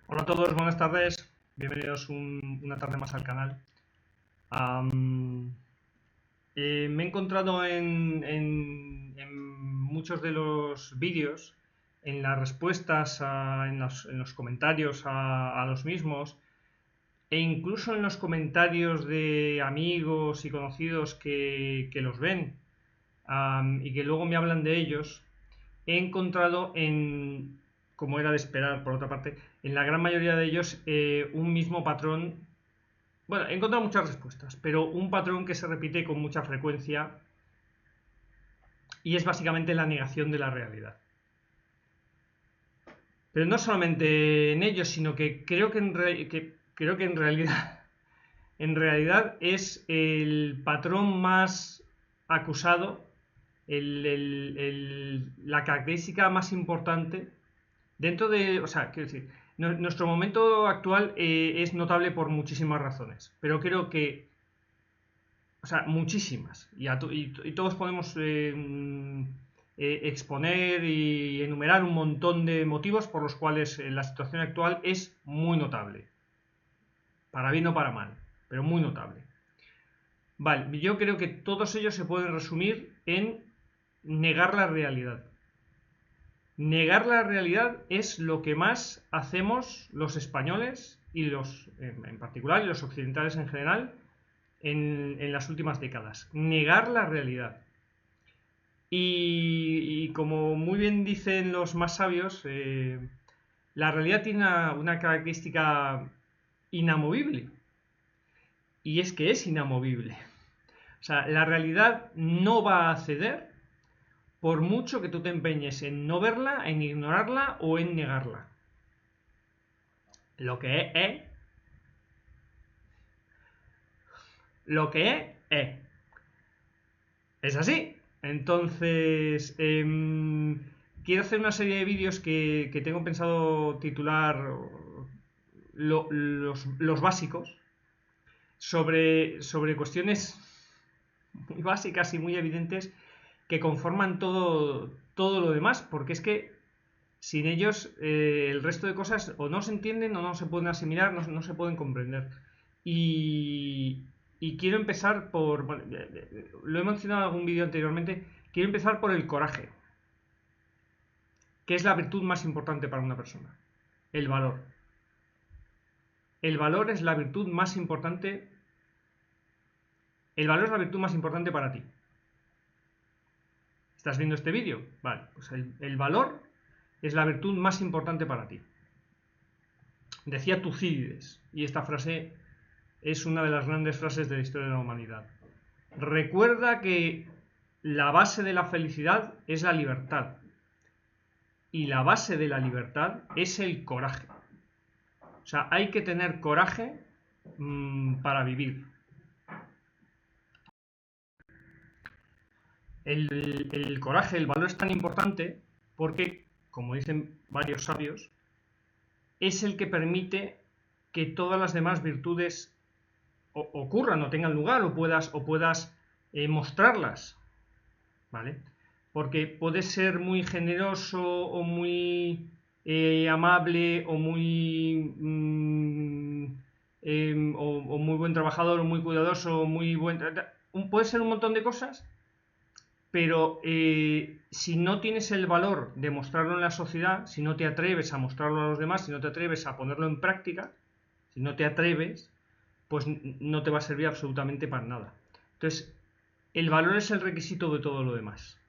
Hola a todos, buenas tardes. Bienvenidos una tarde más al canal. Am, Me he encontrado en muchos de los vídeos, en las respuestas, en los comentarios a los mismos, e incluso en los comentarios de amigos y conocidos que los ven, y que luego me hablan de ellos. He encontrado como era de esperar por otra parte, en la gran mayoría de ellos un mismo patrón. Bueno, he encontrado muchas respuestas, pero un patrón que se repite con mucha frecuencia y es básicamente la negación de la realidad. Pero no solamente en ellos, sino que creo que en realidad, en realidad es el patrón más acusado, la característica más importante dentro de, o sea, quiero decir, nuestro momento actual es notable por muchísimas razones, pero creo que, o sea, muchísimas, y todos podemos exponer y enumerar un montón de motivos por los cuales la situación actual es muy notable, para bien o para mal, pero muy notable. Vale, yo creo que todos ellos se pueden resumir en negar la realidad. Negar la realidad es lo que más hacemos los españoles y en particular, y los occidentales en general, en las últimas décadas. Negar la realidad. Y como muy bien dicen los más sabios, la realidad tiene una característica inamovible. Y es que es inamovible. O sea, la realidad no va a ceder por mucho que tú te empeñes en no verla, en ignorarla o en negarla. Lo que es, lo que es así. Entonces, quiero hacer una serie de vídeos que tengo pensado titular los básicos sobre cuestiones muy básicas y muy evidentes que conforman todo lo demás, porque es que sin ellos el resto de cosas o no se entienden o no se pueden asimilar, no se pueden comprender. Y, y quiero empezar por, bueno, lo he mencionado en algún vídeo anteriormente, quiero empezar por el coraje, que es la virtud más importante para una persona. El valor. El valor es la virtud más importante. El valor es la virtud más importante para ti. ¿Estás viendo este vídeo? Vale, pues el valor es la virtud más importante para ti. Decía Tucídides, y esta frase es una de las grandes frases de la historia de la humanidad. Recuerda que la base de la felicidad es la libertad. Y la base de la libertad es el coraje. O sea, hay que tener coraje para vivir. El coraje, el valor es tan importante porque, como dicen varios sabios, es el que permite que todas las demás virtudes ocurran o tengan lugar o puedas mostrarlas, ¿vale? Porque puedes ser muy generoso o muy amable o muy o muy buen trabajador o muy cuidadoso o muy buen... Puede ser un montón de cosas, pero si no tienes el valor de mostrarlo en la sociedad, si no te atreves a mostrarlo a los demás, si no te atreves a ponerlo en práctica, si no te atreves, pues no te va a servir absolutamente para nada. Entonces, el valor es el requisito de todo lo demás.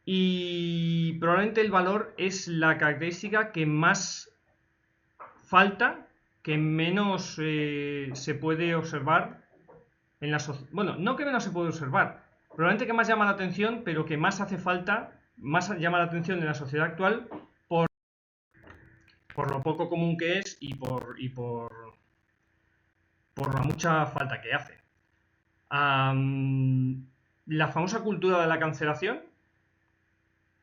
Y probablemente el valor es la característica que más falta, que menos se puede observar en la sociedad. Bueno, no que menos se puede observar, probablemente que más llama la atención, pero que más hace falta, más llama la atención en la sociedad actual por lo poco común que es y por la mucha falta que hace. La famosa cultura de la cancelación,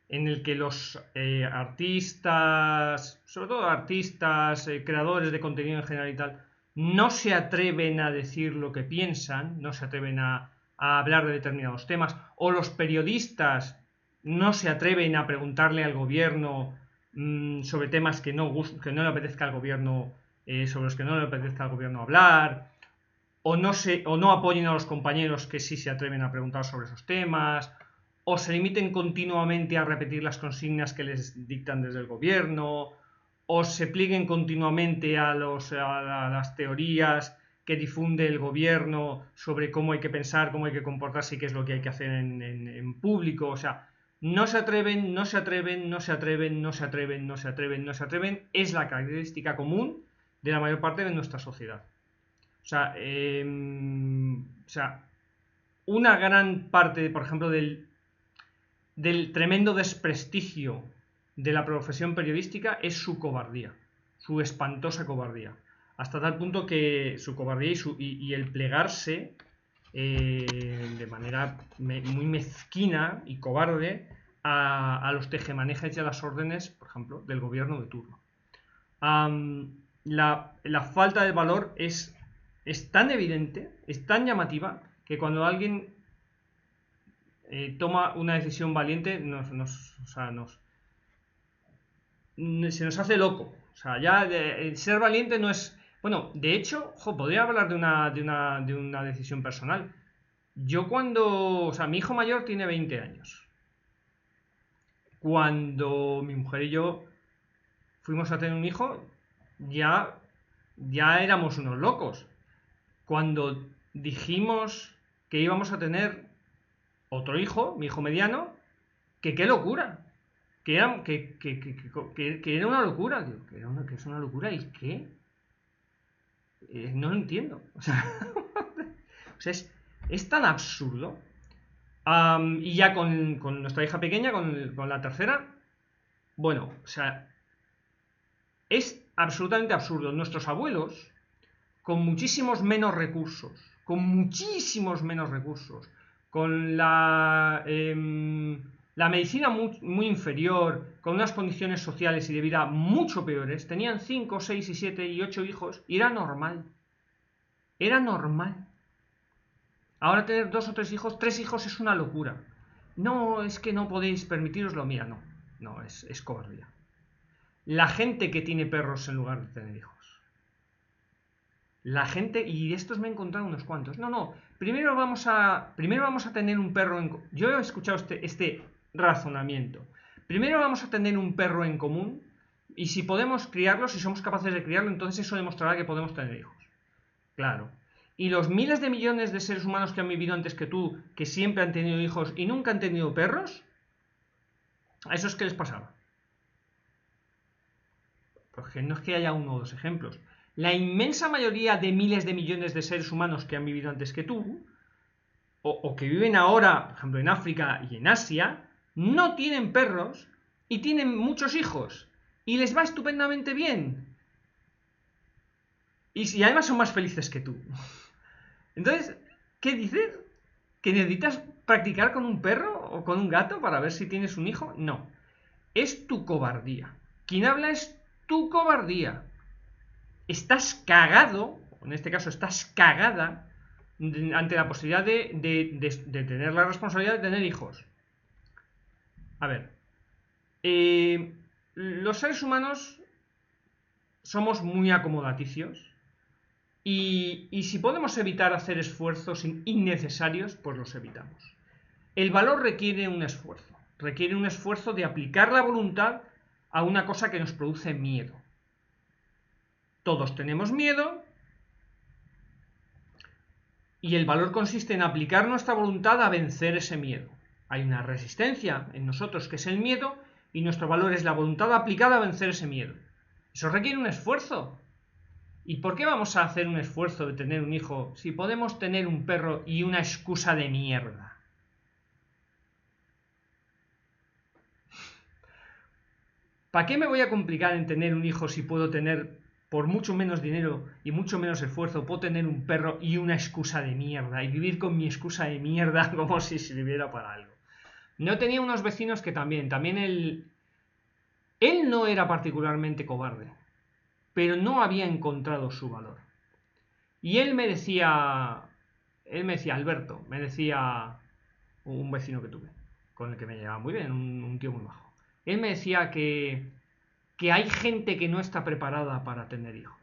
en el que los artistas, sobre todo artistas, creadores de contenido en general y tal, no se atreven a decir lo que piensan, no se atreven a hablar de determinados temas, o los periodistas no se atreven a preguntarle al gobierno sobre temas que no le apetezca al gobierno, sobre los que no le apetezca al gobierno hablar, o no apoyen a los compañeros que sí se atreven a preguntar sobre esos temas, o se limiten continuamente a repetir las consignas que les dictan desde el gobierno, o se plieguen continuamente a las teorías que difunde el gobierno sobre cómo hay que pensar, cómo hay que comportarse y qué es lo que hay que hacer en público. O sea, no se atreven, no se atreven, no se atreven, no se atreven, no se atreven, no se atreven. Es la característica común de la mayor parte de nuestra sociedad. O sea, una gran parte, por ejemplo, del tremendo desprestigio de la profesión periodística es su cobardía, su espantosa cobardía. Hasta tal punto que su cobardía y el plegarse de manera muy mezquina y cobarde a los tejemanejes y a las órdenes, por ejemplo, del gobierno de turno. La falta de valor es tan evidente, es tan llamativa, que cuando alguien toma una decisión valiente, se nos hace loco. O sea, ya ser valiente no es... Bueno, de hecho, podría hablar de una decisión personal. Yo cuando... O sea, mi hijo mayor tiene 20 años. Cuando mi mujer y yo fuimos a tener un hijo, ya éramos unos locos. Cuando dijimos que íbamos a tener otro hijo, mi hijo mediano, que qué locura. Que era una locura, tío. Que es una locura. ¿Y qué? No lo entiendo. O sea, es tan absurdo. Y ya con nuestra hija pequeña, con la tercera, bueno, o sea, es absolutamente absurdo. Nuestros abuelos, con muchísimos menos recursos, con la medicina muy inferior, con unas condiciones sociales y de vida mucho peores, tenían 5, 6 y 7 y 8 hijos y era normal. Era normal. Ahora tener 2 o 3 hijos, 3 hijos es una locura. No, es que no podéis permitiroslo. Mira, no, es cobardía. La gente que tiene perros en lugar de tener hijos. La gente, y estos me he encontrado unos cuantos. No, primero vamos a tener un perro en... Yo he escuchado este razonamiento. Primero vamos a tener un perro en común y si podemos criarlo, si somos capaces de criarlo, entonces eso demostrará que podemos tener hijos. Claro. Y los miles de millones de seres humanos que han vivido antes que tú, que siempre han tenido hijos y nunca han tenido perros, ¿a esos qué les pasaba? Porque no es que haya uno o dos ejemplos. La inmensa mayoría de miles de millones de seres humanos que han vivido antes que tú, o que viven ahora, por ejemplo, en África y en Asia, no tienen perros y tienen muchos hijos. Y les va estupendamente bien. Y además son más felices que tú. Entonces, ¿qué dices? ¿Que necesitas practicar con un perro o con un gato para ver si tienes un hijo? No. Es tu cobardía. Quien habla es tu cobardía. Estás cagado, en este caso estás cagada, ante la posibilidad de tener la responsabilidad de tener hijos. A ver, los seres humanos somos muy acomodaticios y si podemos evitar hacer esfuerzos innecesarios, pues los evitamos. El valor requiere un esfuerzo de aplicar la voluntad a una cosa que nos produce miedo. Todos tenemos miedo y el valor consiste en aplicar nuestra voluntad a vencer ese miedo. Hay una resistencia en nosotros que es el miedo y nuestro valor es la voluntad aplicada a vencer ese miedo. Eso requiere un esfuerzo. ¿Y por qué vamos a hacer un esfuerzo de tener un hijo si podemos tener un perro y una excusa de mierda? ¿Para qué me voy a complicar en tener un hijo si puedo tener, por mucho menos dinero y mucho menos esfuerzo, puedo tener un perro y una excusa de mierda y vivir con mi excusa de mierda como si sirviera para algo? No tenía unos vecinos que también él no era particularmente cobarde, pero no había encontrado su valor. Y él me decía, Alberto, me decía un vecino que tuve, con el que me llevaba muy bien, un tío muy bajo. Él me decía que que hay gente que no está preparada para tener hijos.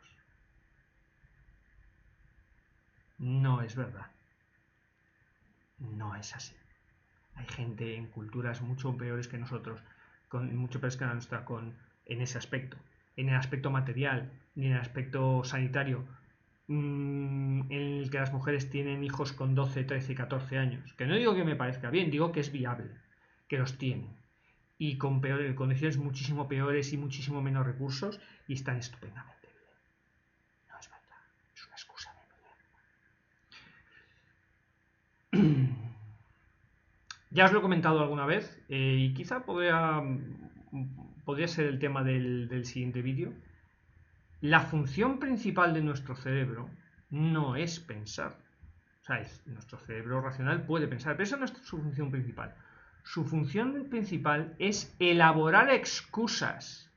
No es verdad. No es así. Hay gente en culturas mucho peores que nosotros, mucho peores que la nuestra, en ese aspecto. En el aspecto material, ni en el aspecto sanitario, en el que las mujeres tienen hijos con 12, 13, 14 años. Que no digo que me parezca bien, digo que es viable, que los tienen. Y con condiciones muchísimo peores y muchísimo menos recursos, y están estupendamente bien. No es verdad, es una excusa de mierda. Ya os lo he comentado alguna vez, y quizá podría ser el tema del siguiente vídeo. La función principal de nuestro cerebro no es pensar. O sea, nuestro cerebro racional puede pensar, pero esa no es su función principal. Su función principal es elaborar excusas,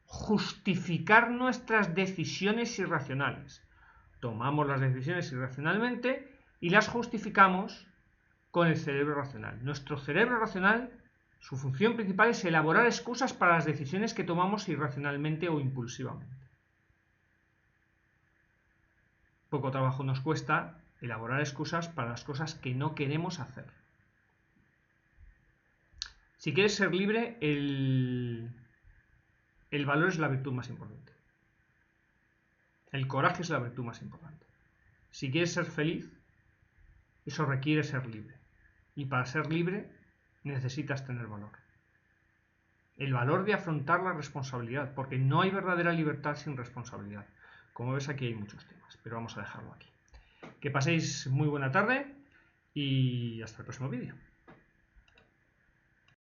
justificar nuestras decisiones irracionales. Tomamos las decisiones irracionalmente y las justificamos con el cerebro racional. Nuestro cerebro racional, su función principal es elaborar excusas para las decisiones que tomamos irracionalmente o impulsivamente. Poco trabajo nos cuesta elaborar excusas para las cosas que no queremos hacer. Si quieres ser libre, el valor es la virtud más importante. El coraje es la virtud más importante. Si quieres ser feliz, eso requiere ser libre. Y para ser libre necesitas tener valor. El valor de afrontar la responsabilidad, porque no hay verdadera libertad sin responsabilidad. Como ves, aquí hay muchos temas, pero vamos a dejarlo aquí. Que paséis muy buena tarde y hasta el próximo vídeo.